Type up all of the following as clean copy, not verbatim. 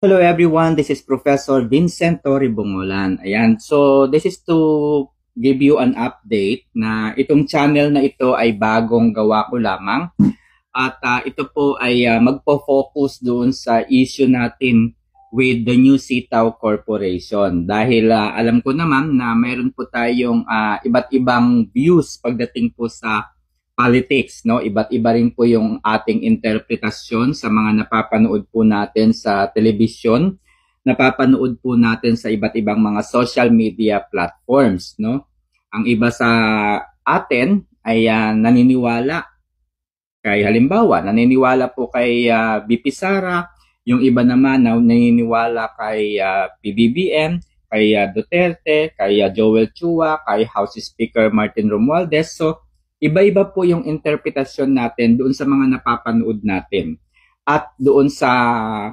Hello everyone, this is Professor Vincent Torre Bungolan. Ayan, so this is to give you an update na itong channel na ito ay bagong gawa ko lamang at ito po ay magpo-focus doon sa issue natin with the new Sitaw Corporation dahil alam ko naman na mayroon po tayong iba't ibang views pagdating po sa politics, no? Iba't iba rin po yung ating interpretasyon sa mga napapanood po natin sa telebisyon, napapanood po natin sa iba't ibang mga social media platforms, no? Ang iba sa atin ay naniniwala naniniwala po kay BP Sara, yung iba naman naniniwala kay PBBM, kay Duterte, kay Joel Chua, kay House Speaker Martin Romualdez. So iba-iba po yung interpretasyon natin doon sa mga napapanood natin. At doon sa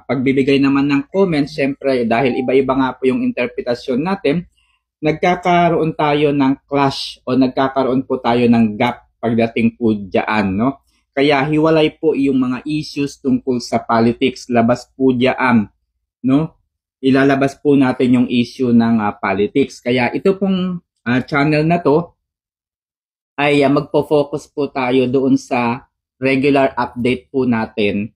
pagbibigay naman ng comments, syempre dahil iba-iba nga po yung interpretasyon natin, nagkakaroon tayo ng clash o nagkakaroon po tayo ng gap pagdating po dyan, no? Kaya hiwalay po yung mga issues tungkol sa politics, labas po dyan, no? Ilalabas po natin yung issue ng politics. Kaya ito pong channel na to, ay magpo-focus po tayo doon sa regular update po natin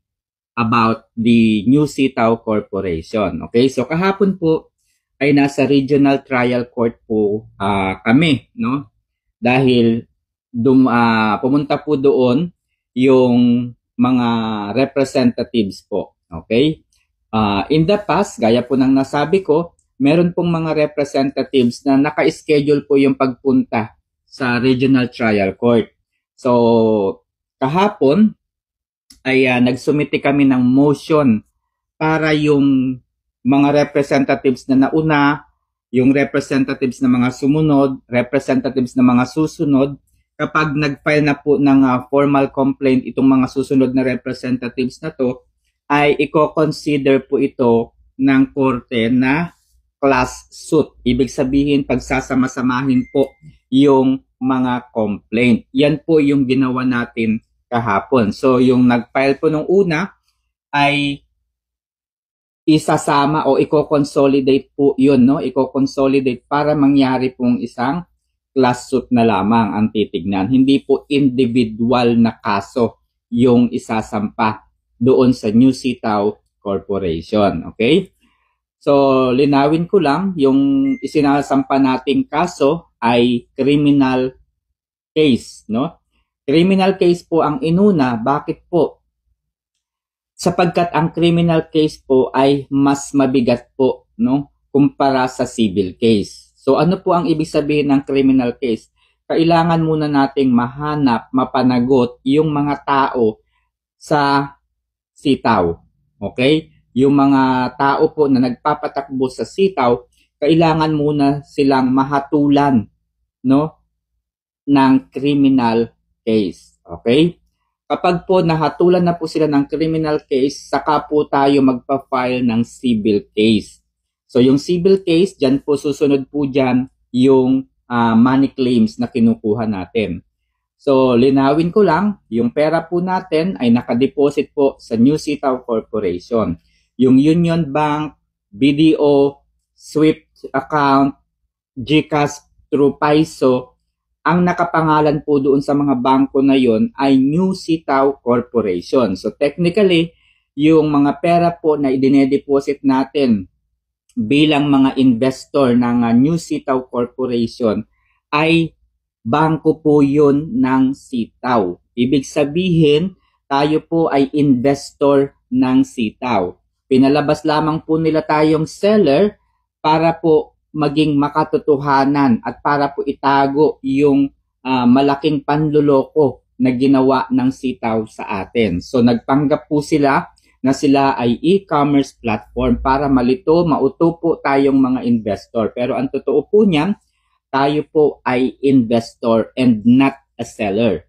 about the new Sitaw Corporation. Okay, so kahapon po ay nasa Regional Trial Court po kami, no? Dahil pumunta po doon yung mga representatives po. Okay? In the past, gaya po ng nasabi ko, meron pong mga representatives na naka-schedule po yung pagpunta sa Regional Trial Court. So, kahapon ay nagsumite kami ng motion para yung mga representatives na nauna, yung representatives na mga sumunod, representatives na mga susunod, kapag nag-file na po ng formal complaint itong mga susunod na representatives na to, ay i-consider po ito ng korte na class suit. Ibig sabihin, pagsasama-samahin po yung mga complaint. Yan po yung ginawa natin kahapon. So, yung nag-file po nung una ay isasama o i-consolidate po yun, no? I-consolidate para mangyari pong isang class suit na lamang ang titignan. Hindi po individual na kaso yung isasampa doon sa New Sitaw Corporation. Okay? So, linawin ko lang, yung isinasampa nating kaso ay criminal case, no? Criminal case po ang inuna. Bakit po? Sapagkat ang criminal case po ay mas mabigat po, no? Kumpara sa civil case. So, ano po ang ibig sabihin ng criminal case? Kailangan muna nating mahanap, mapanagot yung mga tao sa sitaw. Okay? Yung mga tao po na nagpapatakbo sa sitaw, kailangan muna silang mahatulan, no, ng criminal case. Okay? Kapag po nahatulan na po sila ng criminal case, saka po tayo magpa-file ng civil case. So yung civil case, dyan po susunod po dyan yung money claims na kinukuha natin. So, linawin ko lang, yung pera po natin ay nakadeposit po sa New Sitaw Corporation. Yung Union Bank, BDO, Swift account, GCash through Paiso, ang nakapangalan po doon sa mga bangko na yon ay New Sitaw Corporation. So, technically, yung mga pera po na idinedeposit natin bilang mga investor ng New Sitaw Corporation ay bangko po yun ng sitaw. Ibig sabihin, tayo po ay investor ng sitaw. Pinalabas lamang po nila tayong seller para po maging makatotohanan at para po itago yung malaking panluloko na ginawa ng sitaw sa atin. So nagpanggap po sila na sila ay e-commerce platform para malito, mauto po tayong mga investor. Pero ang totoo po niyan, tayo po ay investor and not a seller.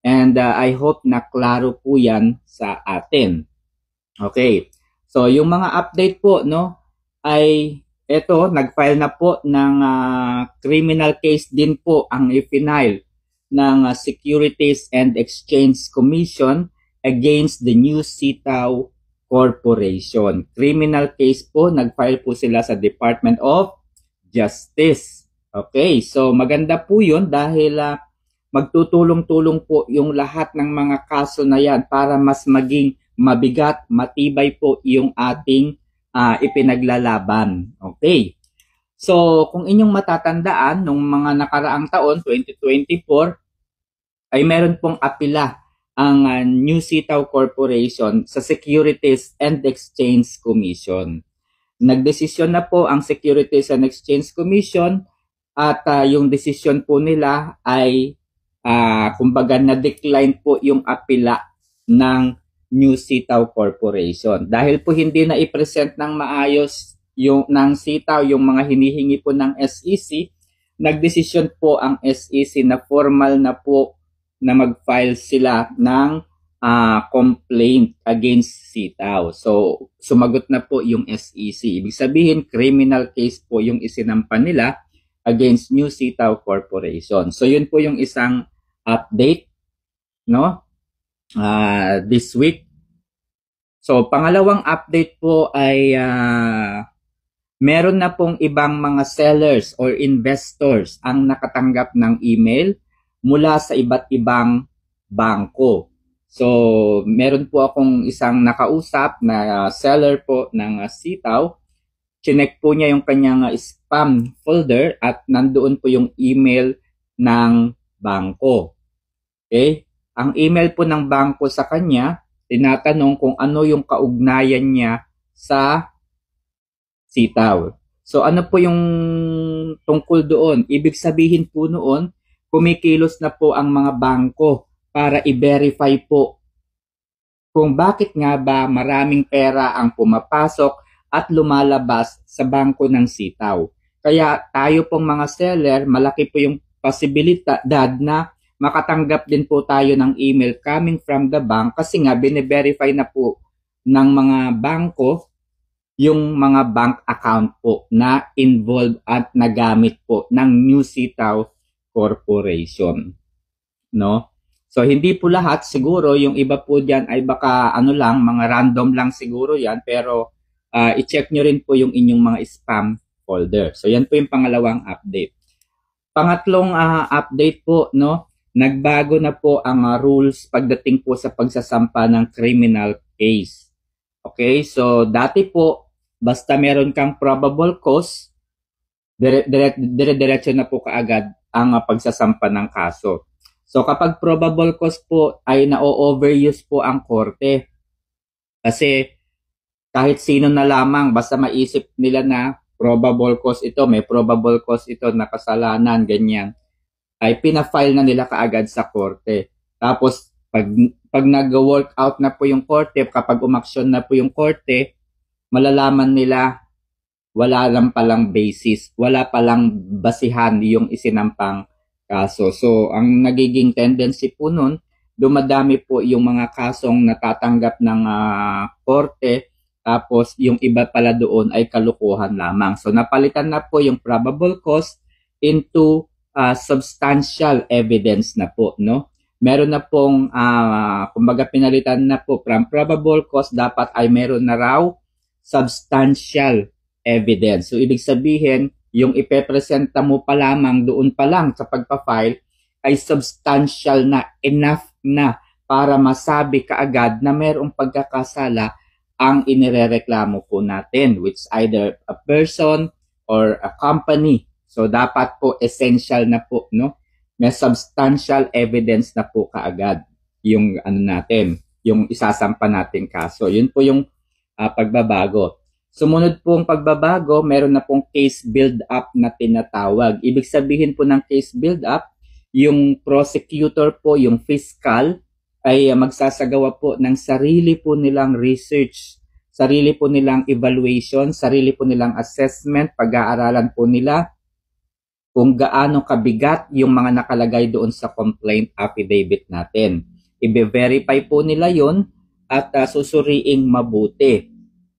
And I hope na klaro po yan sa atin. Okay. So, yung mga update po, no, ay eto, nag-file na po ng criminal case din po ang i-file ng Securities and Exchange Commission against the New Sitaw Corporation. Criminal case po, nag-file po sila sa Department of Justice. Okay, so maganda po yun dahil magtutulong-tulong po yung lahat ng mga kaso na yan para mas maging mabigat, matibay po yung ating ipinaglalaban. Okay. So, kung inyong matatandaan, nung mga nakaraang taon, 2024, ay meron pong apila ang New Sitaw Corporation sa Securities and Exchange Commission. Nagdesisyon na po ang Securities and Exchange Commission at yung desisyon po nila ay kumbaga na-decline po yung apila ng New Sitaw Corporation. Dahil po hindi na i-present ng maayos yung ng sitaw yung mga hinihingi po ng SEC, nagdesisyon po ang SEC na formal na po na mag-file sila ng complaint against sitaw. So, sumagot na po yung SEC. Ibig sabihin, criminal case po yung isinampa nila against New Sitaw Corporation. So, yun po yung isang update, no? This week. So, pangalawang update po ay meron na pong ibang mga sellers or investors ang nakatanggap ng email mula sa iba't ibang bangko. So, meron po akong isang nakausap na seller po ng sitaw. Chinek po niya yung kanyang spam folder at nandoon po yung email ng bangko. Okay? Ang email po ng bangko sa kanya, tinatanong kung ano yung kaugnayan niya sa sitaw. So ano po yung tungkol doon? Ibig sabihin po noon, kumikilos na po ang mga bangko para i-verify po kung bakit nga ba maraming pera ang pumapasok at lumalabas sa bangko ng sitaw. Kaya tayo pong mga seller, malaki po yung posibilidad na makatanggap din po tayo ng email coming from the bank kasi nga bine-verify na po ng mga bangko yung mga bank account po na involved at nagamit po ng New Sitaw Corporation. No? So hindi po lahat, siguro yung iba po diyan ay baka mga random lang siguro yan, pero i-check nyo rin po yung inyong mga spam folder. So yan po yung pangalawang update. Pangatlong update po, no? Nagbago na po ang rules pagdating po sa pagsasampa ng criminal case. Okay, so dati po basta meron kang probable cause, dire-diretso na po kaagad ang pagsasampa ng kaso. So kapag probable cause po ay na-overuse po ang korte. Kasi kahit sino na lamang, basta maisip nila na probable cause ito, may probable cause ito na kasalanan, ganyan, ay pina-file na nila kaagad sa korte. Tapos pag nag-work out na po yung korte, kapag umaksyon na po yung korte, malalaman nila wala lang palang basis, wala palang basihan yung isinampang kaso. So, ang nagiging tendency po nun, dumadami po yung mga kasong natatanggap ng korte, tapos yung iba pala doon ay kalukuhan lamang. So, napalitan na po yung probable cause into substantial evidence na po, no? Meron na pong, kumbaga pinalitan na po from probable cause, dapat ay meron na raw substantial evidence. So, ibig sabihin, yung ipepresenta mo pa lamang doon pa lang sa pagpa-file ay substantial na, enough na para masabi kaagad na mayroong pagkakasala ang inirereklamo po natin, which either a person or a company. So, dapat po essential na po, no? May substantial evidence na po kaagad yung yung isasampa nating kaso. Yun po yung pagbabago. Sumunod pong pagbabago, meron na pong case build-up na tinatawag. Ibig sabihin po ng case build-up, yung prosecutor po, yung fiscal, ay magsasagawa po ng sarili po nilang research, sarili po nilang evaluation, sarili po nilang assessment, pag-aaralan po nila kung gaano kabigat yung mga nakalagay doon sa complaint affidavit natin. I-verify po nila yon at susuriing mabuti.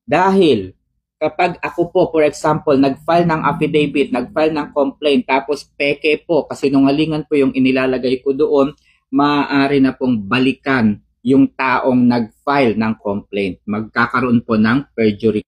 Dahil kapag ako po, for example, nag-file ng affidavit, nag-file ng complaint, tapos peke po, kasi nungalingan po yung inilalagay ko doon, maaari na pong balikan yung taong nag-file ng complaint. Magkakaroon po ng perjury